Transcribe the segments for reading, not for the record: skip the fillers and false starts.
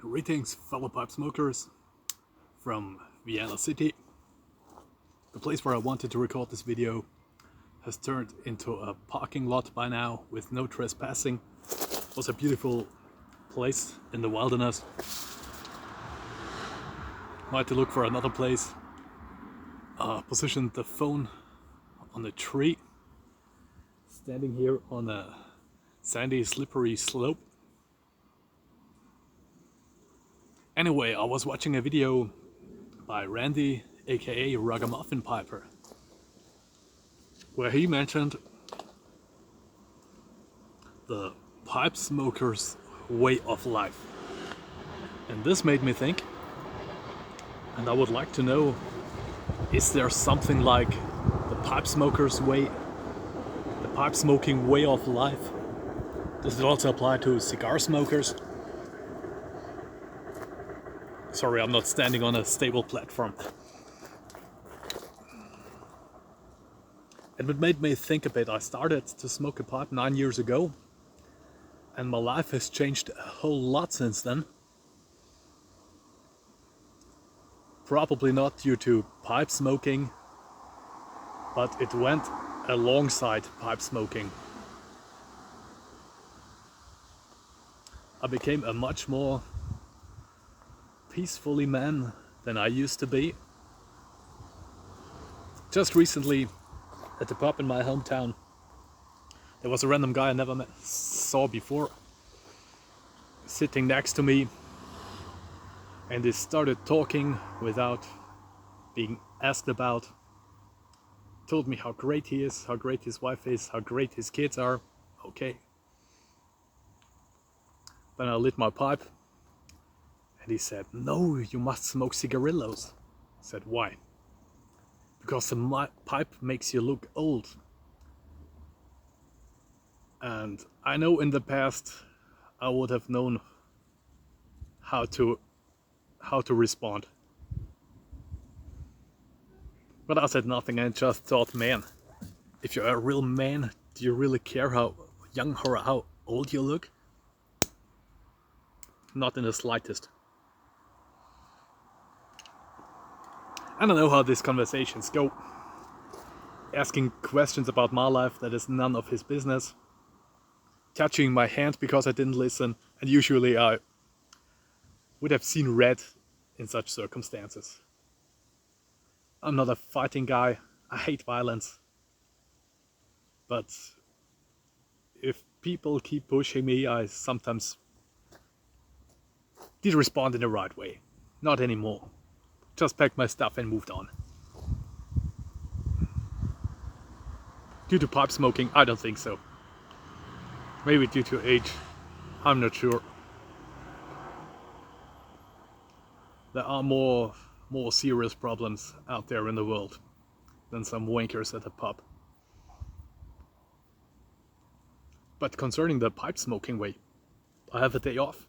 Greetings, fellow pipe smokers from Vienna City. The place where I wanted to record this video has turned into a parking lot by now with no trespassing. It was a beautiful place in the wilderness. I had to look for another place. Positioned the phone on a tree, standing here on a sandy, slippery slope. Anyway, I was watching a video by Randy, aka Ragamuffin Piper, where he mentioned the pipe smoker's way of life. And this made me think, and I would like to know, is there something like the pipe smoker's way, the pipe smoking way of life? Does it also apply to cigar smokers? Sorry, I'm not standing on a stable platform. And it made me think a bit. I started to smoke a pipe 9 years ago, and my life has changed a whole lot since then. Probably not due to pipe smoking, but it went alongside pipe smoking. I became a much more peacefully man than I used to be. Just recently, at the pub in my hometown, there was a random guy I never saw before sitting next to me, and he started talking without being asked about. Told me how great he is, how great his wife is, how great his kids are. Okay. Then I lit my pipe, and he said, "No, you must smoke cigarillos." I said, "Why?" "Because the pipe makes you look old." And I know in the past I would have known how to respond. But I said nothing and just thought, man, if you're a real man, do you really care how young or how old you look? Not in the slightest. I don't know how these conversations go. Asking questions about my life that is none of his business. Touching my hand because I didn't listen, and usually I would have seen red in such circumstances. I'm not a fighting guy. I hate violence. But if people keep pushing me, I sometimes did respond in the right way. Not anymore. Just packed my stuff and moved on. Due to pipe smoking, I don't think so. Maybe due to age, I'm not sure. There are more serious problems out there in the world than some wankers at a pub. But concerning the pipe smoking way, I have a day off.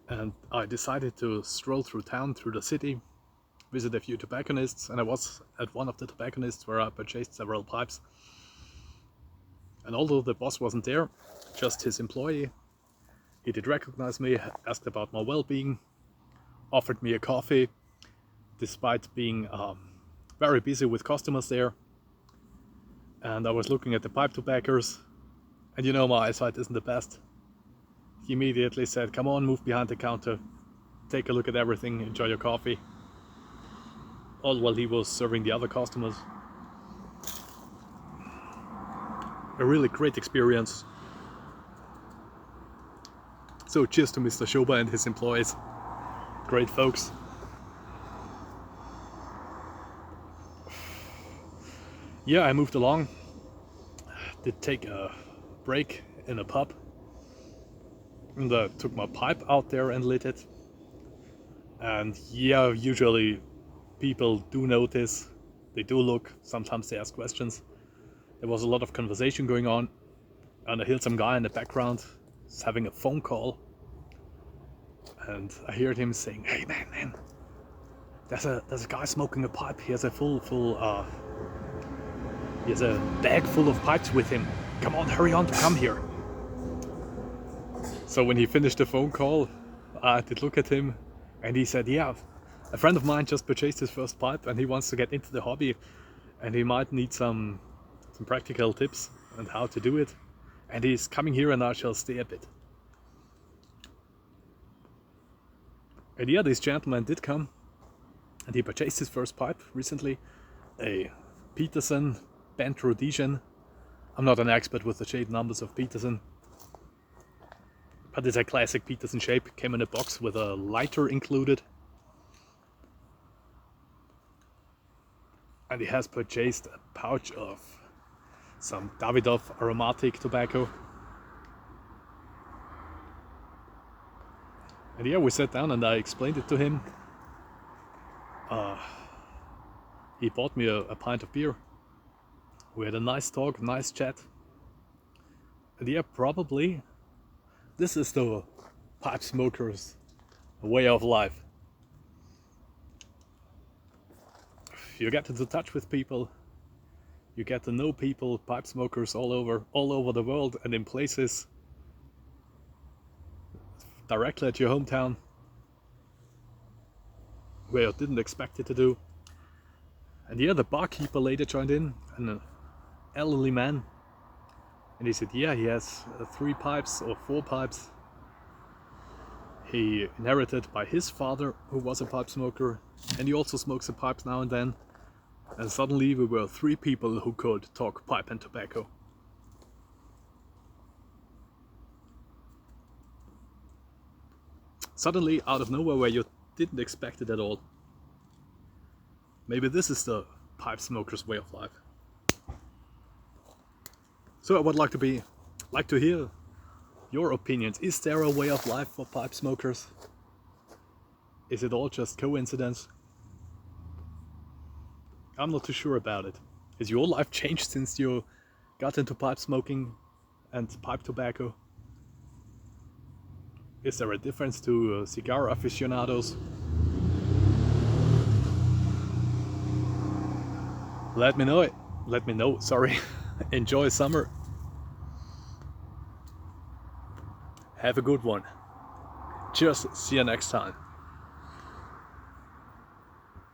And I decided to stroll through town, through the city, visit a few tobacconists, and I was at one of the tobacconists where I purchased several pipes. And although the boss wasn't there, just his employee, he did recognize me, asked about my well-being, offered me a coffee, despite being very busy with customers there. And I was looking at the pipe tobaccos, and you know my eyesight isn't the best. He immediately said, "Come on, move behind the counter, take a look at everything, enjoy your coffee." All while he was serving the other customers. A really great experience. So cheers to Mr. Schober and his employees. Great folks. Yeah, I moved along. Did take a break in a pub. And I took my pipe out there and lit it. And yeah, usually people do notice. They do look. Sometimes they ask questions. There was a lot of conversation going on. And I heard some guy in the background having a phone call. And I heard him saying, "Hey man, there's a guy smoking a pipe. He has a he has a bag full of pipes with him. Come on, hurry on to come here." So when he finished the phone call, I did look at him, and he said, yeah, a friend of mine just purchased his first pipe and he wants to get into the hobby, and he might need some practical tips on how to do it, and he's coming here and I shall stay a bit. And yeah, this gentleman did come, and he purchased his first pipe recently, a Peterson bent Rhodesian. I'm not an expert with the shade numbers of Peterson, but it's a classic Peterson shape. Came in a box with a lighter included. And he has purchased a pouch of some Davidoff aromatic tobacco. And yeah, we sat down and I explained it to him. He bought me a pint of beer. We had a nice talk, nice chat. And yeah, probably this is the pipe smoker's way of life. You get into touch with people, you get to know people, pipe smokers all over the world, and in places directly at your hometown where you didn't expect it to do. And yeah, the barkeeper later joined in, an elderly man, and he said, yeah, he has 3 pipes or 4 pipes he inherited by his father, who was a pipe smoker, and he also smokes the pipes now and then. And suddenly we were 3 people who could talk pipe and tobacco. Suddenly, out of nowhere, where you didn't expect it at all. Maybe this is the pipe smoker's way of life. So I would like to hear your opinions. Is there a way of life for pipe smokers? Is it all just coincidence? I'm not too sure about it. Has your life changed since you got into pipe smoking and pipe tobacco? Is there a difference to cigar aficionados? Let me know it. Let me know, sorry. Enjoy summer. Have a good one. Cheers, see you next time.